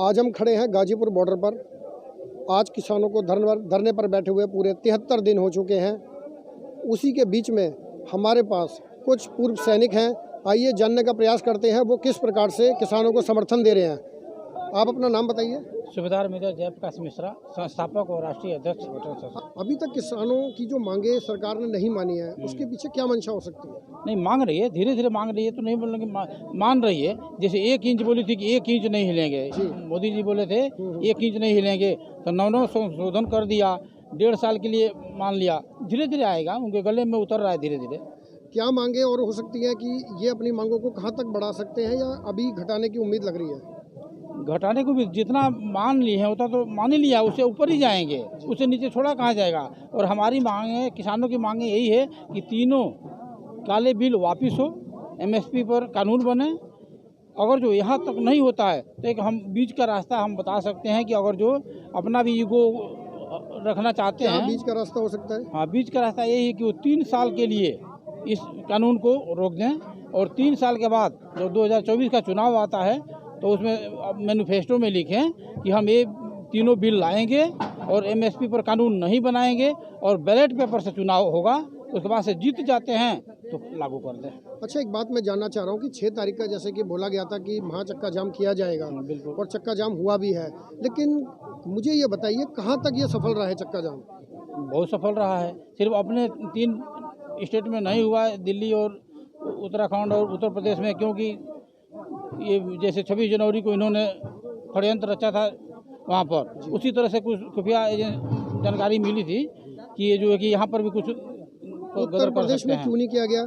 आज हम खड़े हैं गाजीपुर बॉर्डर पर। आज किसानों को धरने पर बैठे हुए पूरे 73 दिन हो चुके हैं। उसी के बीच में हमारे पास कुछ पूर्व सैनिक हैं। आइए जानने का प्रयास करते हैं वो किस प्रकार से किसानों को समर्थन दे रहे हैं। आप अपना नाम बताइए। सूबेदार मेजर जयप्रकाश मिश्रा, संस्थापक और राष्ट्रीय अध्यक्ष बटन संस्था। अभी तक किसानों की जो मांगे सरकार ने नहीं मानी है, उसके पीछे क्या मंशा हो सकती है? नहीं मांग रही है, धीरे धीरे मांग रही है, तो नहीं बोलेंगे मान रही है। जैसे 1 इंच बोली थी कि 1 इंच नहीं हिलेंगे, मोदी जी बोले थे 1 इंच नहीं हिलेंगे, तो 9 संशोधन कर दिया। 1.5 साल के लिए मान लिया, धीरे धीरे आएगा, उनके गले में उतर रहा है धीरे धीरे। क्या मांगे और हो सकती है कि ये अपनी मांगों को कहाँ तक बढ़ा सकते हैं या अभी घटाने की उम्मीद लग रही है? घटाने को भी जितना मान लिए हैं उतना तो मान ही लिया, उससे ऊपर ही जाएंगे, उससे नीचे छोड़ा कहाँ जाएगा। और हमारी मांगे, किसानों की मांगे यही है कि तीनों काले बिल वापस हो, एमएसपी पर कानून बने। अगर जो यहाँ तक नहीं होता है तो एक हम बीच का रास्ता हम बता सकते हैं कि अगर जो अपना भी ईगो रखना चाहते हैं, बीच का रास्ता हो सकता है। हाँ, बीच का रास्ता यही है कि वो 3 साल के लिए इस कानून को रोक दें और 3 साल के बाद जब 2024 का चुनाव आता है तो उसमें मैनिफेस्टो में लिखें कि हम ये तीनों बिल लाएंगे और एमएसपी पर कानून नहीं बनाएंगे और बैलेट पेपर से चुनाव होगा। उसके बाद से जीत जाते हैं तो लागू कर दें। अच्छा, एक बात मैं जानना चाह रहा हूँ कि 6 तारीख का जैसे कि बोला गया था कि वहाँ चक्का जाम किया जाएगा, बिल्कुल, और चक्का जाम हुआ भी है, लेकिन मुझे ये बताइए कहाँ तक ये सफल रहा है चक्का जाम? बहुत सफल रहा है। सिर्फ अपने 3 स्टेट में नहीं हुआ है, दिल्ली और उत्तराखंड और उत्तर प्रदेश में, क्योंकि ये जैसे 26 जनवरी को इन्होंने षड्यंत्र रचा था वहाँ पर, उसी तरह से कुछ खुफिया जानकारी मिली थी कि ये जो है कि यहाँ पर भी कुछ उत्तर प्रदेश में क्यों नहीं किया गया?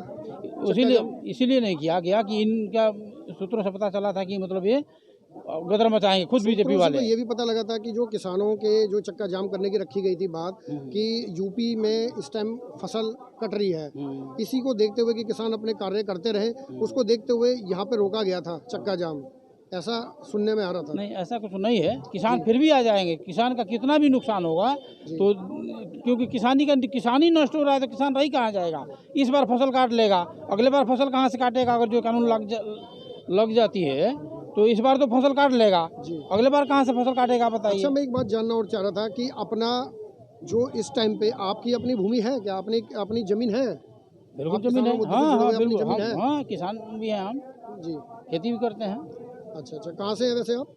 इसीलिए नहीं किया गया कि इनका सूत्रों से पता चला था कि मतलब ये गदर मचाएंगे, खुद बीजेपी वाले। ये भी पता लगा था कि जो किसानों के जो चक्का जाम करने की रखी गई थी बात कि यूपी में इस टाइम फसल कट रही है, इसी को देखते हुए कि किसान अपने कार्य करते रहे, उसको देखते हुए यहाँ पे रोका गया था चक्का जाम, ऐसा सुनने में आ रहा था। नहीं, ऐसा कुछ नहीं है। किसान फिर भी आ जाएंगे। किसान का कितना भी नुकसान होगा तो, क्योंकि किसान ही नष्ट हो रहा है तो किसान रही कहाँ जाएगा। इस बार फसल काट लेगा, अगले बार फसल कहाँ से काटेगा? अगर जो कानून लग जाती है तो इस बार तो फसल काट लेगा, अगले बार कहाँ से फसल काटेगा बताइए। अच्छा, मैं एक बात जानना और चाह रहा था कि अपना जो इस टाइम पे आपकी अपनी भूमि है क्या? अपनी जमीन है? बिल्कुल जमीन है, हाँ बिल्कुल, हाँ किसान भी हैं हम जी, खेती भी करते हैं। अच्छा, कहाँ से हैं वैसे आप?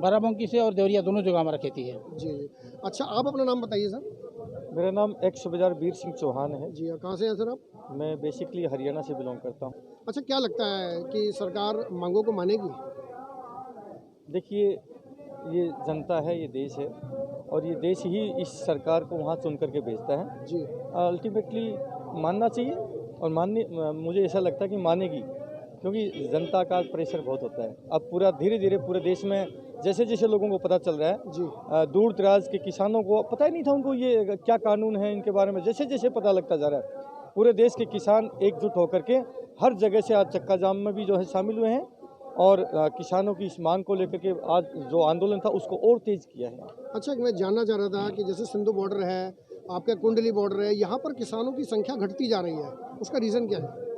बाराबंकी से और देवरिया, दोनों जगह हमारा खेती है। जी। अच्छा, आप अपना नाम बताइए सर। मेरा नाम एक्स सूबेदार वीर सिंह चौहान है। जी, कहाँ से हैं सर आप? मैं बेसिकली हरियाणा से बिलोंग करता हूँ। अच्छा, क्या लगता है कि सरकार मांगों को मानेगी? देखिए, ये जनता है, ये देश है, और ये देश ही इस सरकार को वहाँ चुन करके भेजता है। जी, अल्टीमेटली मानना चाहिए, और मुझे ऐसा लगता है कि मानेगी, क्योंकि जनता का प्रेशर बहुत होता है। अब पूरा धीरे धीरे पूरे देश में जैसे जैसे लोगों को पता चल रहा है जी, दूर दराज के किसानों को पता ही नहीं था उनको ये क्या कानून है, इनके बारे में जैसे जैसे पता लगता जा रहा है। पूरे देश के किसान एकजुट होकर के हर जगह से आज चक्का जाम में भी जो है शामिल हुए हैं, और किसानों की इस मांग को लेकर के आज जो आंदोलन था उसको और तेज किया है। अच्छा, मैं जानना चाह रहा था कि जैसे सिंधु बॉर्डर है, आपका कुंडली बॉर्डर है, यहाँ पर किसानों की संख्या घटती जा रही है, उसका रीज़न क्या है?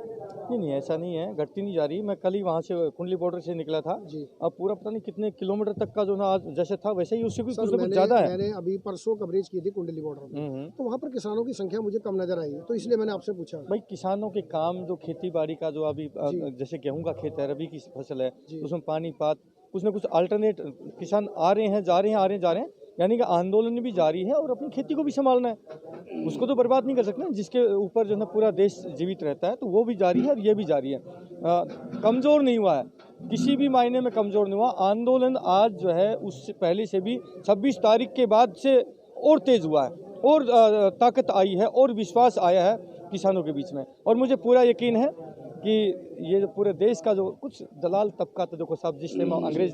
नहीं, ऐसा नहीं है, घटती नहीं जा रही। मैं कल ही वहाँ से कुंडली बॉर्डर से निकला था जी। अब पूरा पता नहीं कितने किलोमीटर तक का जो ना आज जैसे था वैसे ही उससे भी कुछ ज़्यादा है। मैंने अभी परसों कवरेज की थी कुंडली बॉर्डर में, तो वहाँ पर किसानों की संख्या मुझे कम नजर आई, तो इसलिए मैंने आपसे पूछा। भाई, किसानों के काम जो खेती बाड़ी का जो अभी जैसे गेहूं का खेत है, रबी की फसल है, उसमें पानी पात कुछ न कुछ अल्टरनेट किसान आ रहे हैं, जा रहे हैं, आ रहे हैं, जा रहे हैं, यानी कि आंदोलन भी जारी है और अपनी खेती को भी संभालना है, उसको तो बर्बाद नहीं कर सकते। जिसके ऊपर जो है पूरा देश जीवित रहता है, तो वो भी जारी है और ये भी जारी है। कमज़ोर नहीं हुआ है, किसी भी मायने में कमज़ोर नहीं हुआ। आंदोलन आज जो है उससे पहले से भी 26 तारीख के बाद से और तेज़ हुआ है, और ताकत आई है और विश्वास आया है किसानों के बीच में। और मुझे पूरा यकीन है कि ये जो पूरे देश का जो कुछ दलाल तबका था, देखो साहब, जिस टाइम अंग्रेज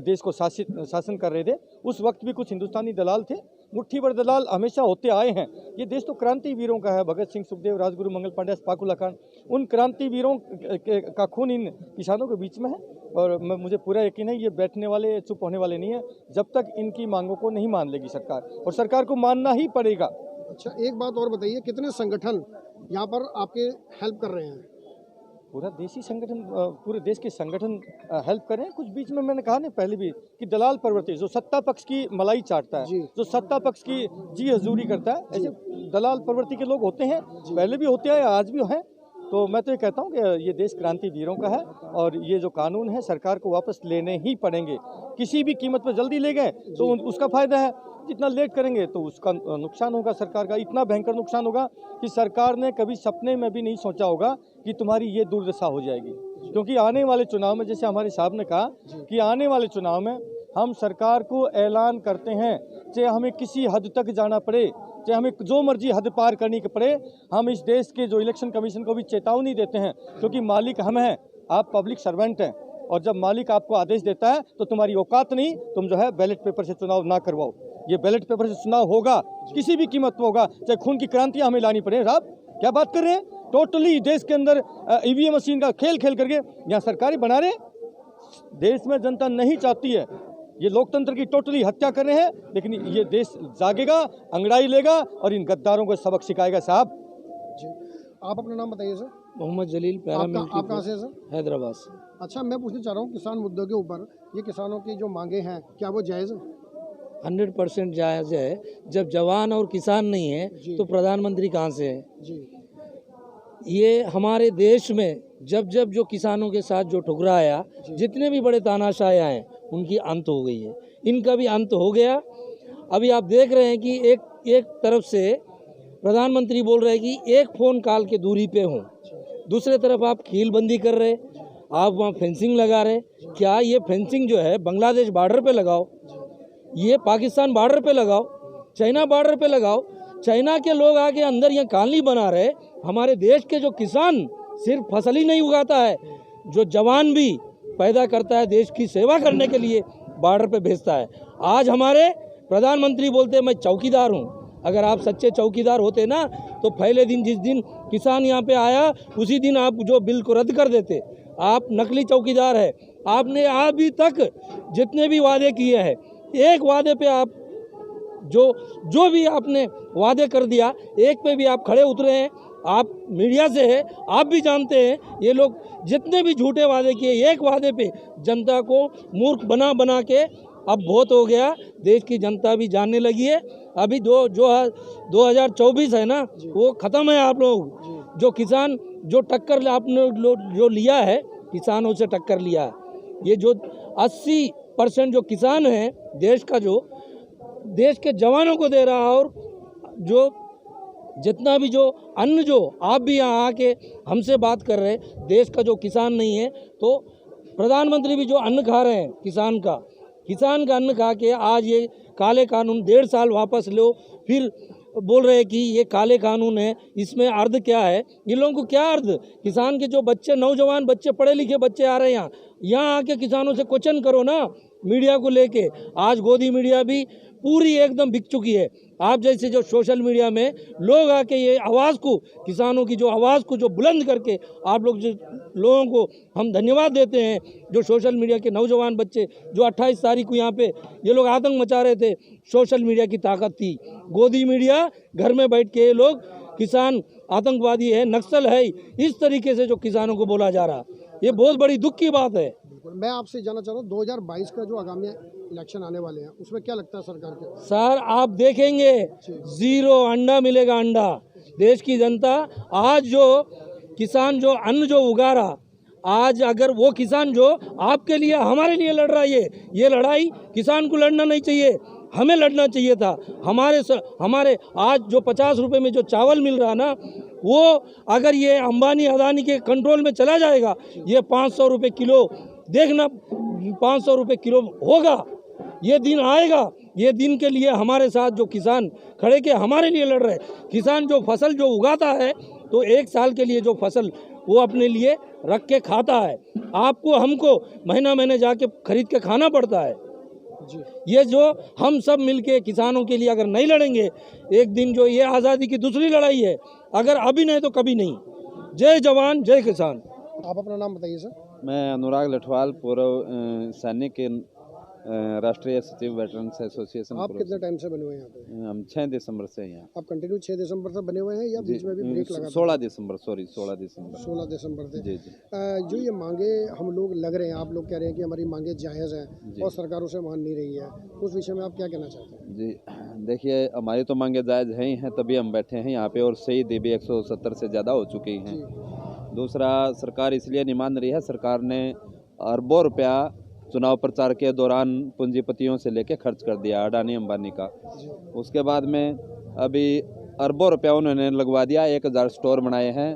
देश को शासन कर रहे थे उस वक्त भी कुछ हिंदुस्तानी दलाल थे, मुट्ठी भर दलाल हमेशा होते आए हैं। ये देश तो क्रांति वीरों का है, भगत सिंह, सुखदेव, राजगुरु, मंगल पांडे, पाकुला खान, उन क्रांति वीरों का खून इन किसानों के बीच में है। और मुझे पूरा यकीन है ये बैठने वाले, चुप होने वाले नहीं है जब तक इनकी मांगों को नहीं मान लेगी सरकार, और सरकार को मानना ही पड़ेगा। अच्छा, एक बात और बताइए, कितने संगठन यहाँ पर आपके हेल्प कर रहे हैं? पूरा देशी संगठन, पूरे देश के संगठन हेल्प करें। कुछ बीच में मैंने कहा ना पहले भी कि दलाल प्रवृत्ति, जो सत्ता पक्ष की मलाई चाटता है, जो सत्ता पक्ष की जी हजूरी करता है, ऐसे दलाल प्रवृत्ति के लोग होते हैं, पहले भी होते हैं, आज भी हैं। तो मैं तो ये कहता हूँ कि ये देश क्रांति वीरों का है और ये जो कानून है सरकार को वापस लेने ही पड़ेंगे। किसी भी कीमत पर जल्दी ले गए तो उसका फायदा है, जितना लेट करेंगे तो उसका नुकसान होगा सरकार का। इतना भयंकर नुकसान होगा कि सरकार ने कभी सपने में भी नहीं सोचा होगा कि तुम्हारी ये दुर्दशा हो जाएगी। क्योंकि आने वाले चुनाव में, जैसे हमारे साहब ने कहा कि आने वाले चुनाव में हम सरकार को ऐलान करते हैं, चाहे हमें किसी हद तक जाना पड़े, चाहे हमें जो मर्जी हद पार करनी पड़े, हम इस देश के जो इलेक्शन कमीशन को भी चेतावनी देते हैं, क्योंकि मालिक हम हैं, आप पब्लिक सर्वेंट हैं, और जब मालिक आपको आदेश देता है तो तुम्हारी औकात नहीं, तुम जो है बैलेट पेपर से चुनाव ना करवाओ। ये बैलेट पेपर से चुनाव होगा, किसी भी कीमत पर होगा, चाहे खून की क्रांतियां हमें लानी पड़े। साहब क्या बात कर रहे हैं, टोटली देश के अंदर ईवीएम मशीन का खेल खेल करके यहाँ सरकारी बना रहे। देश में जनता नहीं चाहती है, ये लोकतंत्र की टोटली हत्या कर रहे हैं, लेकिन ये देश जागेगा, अंगड़ाई लेगा और इन गद्दारों को सबक सिखाएगा। साहब जी, आप अपना नाम बताइए सर। मोहम्मद जलील, आप कहाँ से सर? हैदराबाद से। अच्छा, मैं पूछना चाह रहा हूँ किसान मुद्दों के ऊपर, ये किसानों की जो मांगे हैं क्या वो जायज़ है? 100% जायज़ है। जब जवान और किसान नहीं है तो प्रधानमंत्री कहाँ से है? जी, ये हमारे देश में जब जब जो किसानों के साथ जो ठुकराया, जितने भी बड़े तानाशाह आए उनकी अंत हो गई है, इनका भी अंत हो गया। अभी आप देख रहे हैं कि एक तरफ से प्रधानमंत्री बोल रहे हैं कि एक फ़ोन कॉल के दूरी पे हूँ, दूसरे तरफ आप कीलबंदी कर रहे, आप वहाँ फेंसिंग लगा रहे। क्या ये फेंसिंग जो है बांग्लादेश बॉर्डर पे लगाओ, ये पाकिस्तान बॉर्डर पे लगाओ, चाइना बॉर्डर पे लगाओ। चाइना के लोग आके अंदर यहाँ कॉलोनी बना रहे। हमारे देश के जो किसान सिर्फ फसल ही नहीं उगाता है, जो जवान भी पैदा करता है, देश की सेवा करने के लिए बॉर्डर पे भेजता है। आज हमारे प्रधानमंत्री बोलते हैं मैं चौकीदार हूँ। अगर आप सच्चे चौकीदार होते ना तो पहले दिन, जिस दिन किसान यहाँ पे आया उसी दिन आप जो बिल को रद्द कर देते। आप नकली चौकीदार है। आपने अभी तक जितने भी वादे किए हैं, एक वादे पे आप जो भी आपने वादे कर दिया, एक पे भी आप खड़े उतरे हैं। आप मीडिया से है, आप भी जानते हैं ये लोग जितने भी झूठे वादे किए, एक वादे पे जनता को मूर्ख बना बना के अब बहुत हो गया। देश की जनता भी जानने लगी है। अभी 2024 है ना, वो ख़त्म है। आप लोग जो किसान जो टक्कर आपने जो लिया है, किसानों से टक्कर लिया है, ये जो 80% जो किसान है देश का, जो देश के जवानों को दे रहा, और जो जितना भी जो अन्न, जो आप भी यहाँ आके हमसे बात कर रहे, देश का जो किसान नहीं है, तो प्रधानमंत्री भी जो अन्न खा रहे हैं किसान का अन्न खा के आज ये काले कानून 1.5 साल वापस लो, फिर बोल रहे हैं कि ये काले कानून है, इसमें अर्थ क्या है? ये लोगों को क्या अर्थ? किसान के जो बच्चे, नौजवान बच्चे, पढ़े लिखे बच्चे आ रहे हैं यहाँ आके किसानों से क्वेश्चन करो ना, मीडिया को लेके। आज गोदी मीडिया भी पूरी एकदम बिक चुकी है। आप जैसे जो सोशल मीडिया में लोग आके ये आवाज़ को, किसानों की जो आवाज़ को जो बुलंद करके, आप लोग जो लोगों को हम धन्यवाद देते हैं, जो सोशल मीडिया के नौजवान बच्चे जो 28 तारीख को यहाँ पे ये लोग आतंक मचा रहे थे, सोशल मीडिया की ताकत थी। गोदी मीडिया घर में बैठ के ये लोग किसान आतंकवादी है, नक्सल है, इस तरीके से जो किसानों को बोला जा रहा, ये बहुत बड़ी दुख की बात है। मैं आपसे जानना चाह रहा हूँ 2022 का जो आगामी इलेक्शन आने वाले हैं, उसमें क्या लगता है सरकार के? सर आप देखेंगे 0 अंडा मिलेगा, अंडा। देश की जनता आज जो किसान जो अन्न जो उगा रहा, आज अगर वो किसान जो आपके लिए, हमारे लिए लड़ रहा है, ये लड़ाई किसान को लड़ना नहीं चाहिए, हमें लड़ना चाहिए था। हमारे आज जो 50 रुपए में जो चावल मिल रहा ना, वो अगर ये अंबानी अदानी के कंट्रोल में चला जाएगा, ये 500 रुपये किलो, देखना 500 रुपये किलो होगा। ये दिन आएगा, ये दिन के लिए हमारे साथ जो किसान खड़े के हमारे लिए लड़ रहे। किसान जो फसल जो उगाता है, तो 1 साल के लिए जो फसल वो अपने लिए रख के खाता है। आपको हमको महीने जाके खरीद के खाना पड़ता है। ये जो हम सब मिलके किसानों के लिए अगर नहीं लड़ेंगे, एक दिन जो ये आज़ादी की दूसरी लड़ाई है, अगर अभी नहीं तो कभी नहीं। जय जवान जय किसान। आप अपना नाम बताइए सर। मैं अनुराग लठवाल, पूर्व सैनिक के राष्ट्रीय सचिव वेटरन्स एसोसिएशन। आप कितने टाइम से बने हुए हैं यहाँ पे? हम 6 दिसंबर से हैं यहाँ। आप कंटिन्यू 6 दिसंबर से बने हुए हैं या बीच में भी ब्रेक लगा? 16 दिसंबर, सॉरी 16 दिसंबर। 16 दिसंबर से। जी जी। जो ये मांगे हम लोग लग रहे हैं, आप लोग कह रहे हैं कि हमारी मांगे जायज़ हैं और सरकार उसे मान नहीं रही है, उस विषय में आप क्या कहना चाहते हैं? जी देखिए, हमारी तो मांगे जायज़ हैं ही हैं, तभी हम बैठे हैं यहाँ पे, और शहीदी भी 170 से ज़्यादा हो चुकी हैं। दूसरा, सरकार इसलिए नहीं मान रही है, सरकार ने अरबों रुपया चुनाव प्रचार के दौरान पूंजीपतियों से लेके खर्च कर दिया, अडानी अंबानी का। उसके बाद में अभी अरबों रुपया उन्होंने लगवा दिया, 1000 स्टोर बनाए हैं,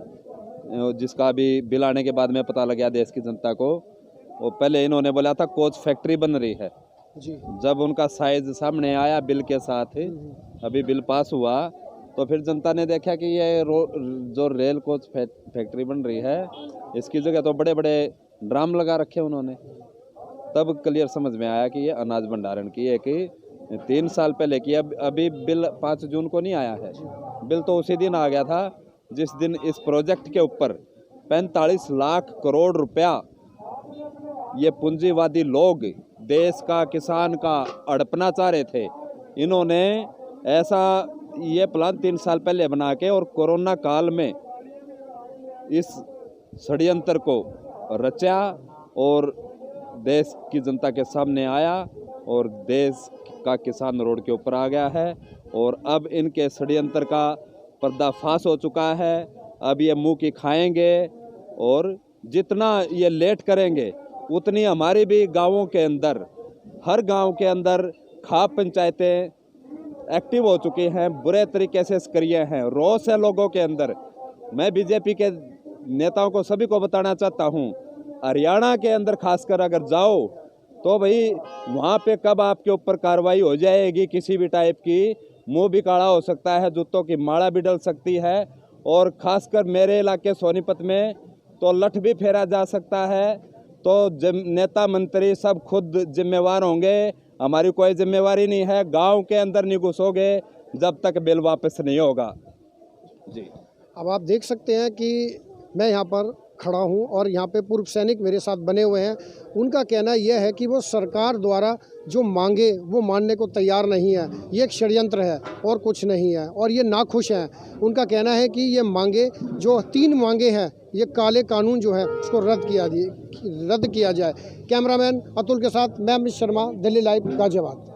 जिसका अभी बिल आने के बाद में पता लग गया देश की जनता को। और पहले इन्होंने बोला था कोच फैक्ट्री बन रही है जी। जब उनका साइज सामने आया बिल के साथ, अभी बिल पास हुआ, तो फिर जनता ने देखा कि ये जो रेल कोच फैक्ट्री बन रही है, इसकी जगह तो बड़े बड़े ड्राम लगा रखे उन्होंने। तब क्लियर समझ में आया कि ये अनाज भंडारण की है, कि 3 साल पहले की, अभी बिल 5 जून को नहीं आया है, बिल तो उसी दिन आ गया था जिस दिन इस प्रोजेक्ट के ऊपर 45 लाख करोड़ रुपया ये पूंजीवादी लोग देश का, किसान का हड़पना चाह रहे थे। इन्होंने ऐसा ये प्लान 3 साल पहले बना के, और कोरोना काल में इस षड्यंत्र को रचा और देश की जनता के सामने आया, और देश का किसान रोड के ऊपर आ गया है। और अब इनके षड्यंत्र का पर्दाफाश हो चुका है। अब ये मुंह की खाएंगे, और जितना ये लेट करेंगे उतनी हमारी भी गांवों के अंदर, हर गांव के अंदर खाप पंचायतें एक्टिव हो चुकी हैं, बुरे तरीके से सक्रिय हैं, रोष है लोगों के अंदर। मैं बीजेपी के नेताओं को सभी को बताना चाहता हूं, हरियाणा के अंदर खासकर अगर जाओ तो भाई वहाँ पे कब आपके ऊपर कार्रवाई हो जाएगी किसी भी टाइप की, मुंह भी काला हो सकता है, जूतों की माला भी डल सकती है। और खासकर मेरे इलाके सोनीपत में तो लठ भी फेरा जा सकता है। तो नेता मंत्री सब खुद जिम्मेवार होंगे, हमारी कोई जिम्मेवारी नहीं है। गांव के अंदर नहीं घुसोगे जब तक बिल वापस नहीं होगा। जी। अब आप देख सकते हैं कि मैं यहाँ पर खड़ा हूँ और यहाँ पे पूर्व सैनिक मेरे साथ बने हुए हैं। उनका कहना यह है कि वो सरकार द्वारा जो मांगे वो मानने को तैयार नहीं है, ये एक षड्यंत्र है और कुछ नहीं है, और ये नाखुश हैं। उनका कहना है कि ये मांगे, जो 3 मांगे हैं, ये काले कानून जो है उसको रद्द किया जाए। कैमरामैन अतुल के साथ मैं अमित शर्मा, दिल्ली लाइव, गाजियाबाद।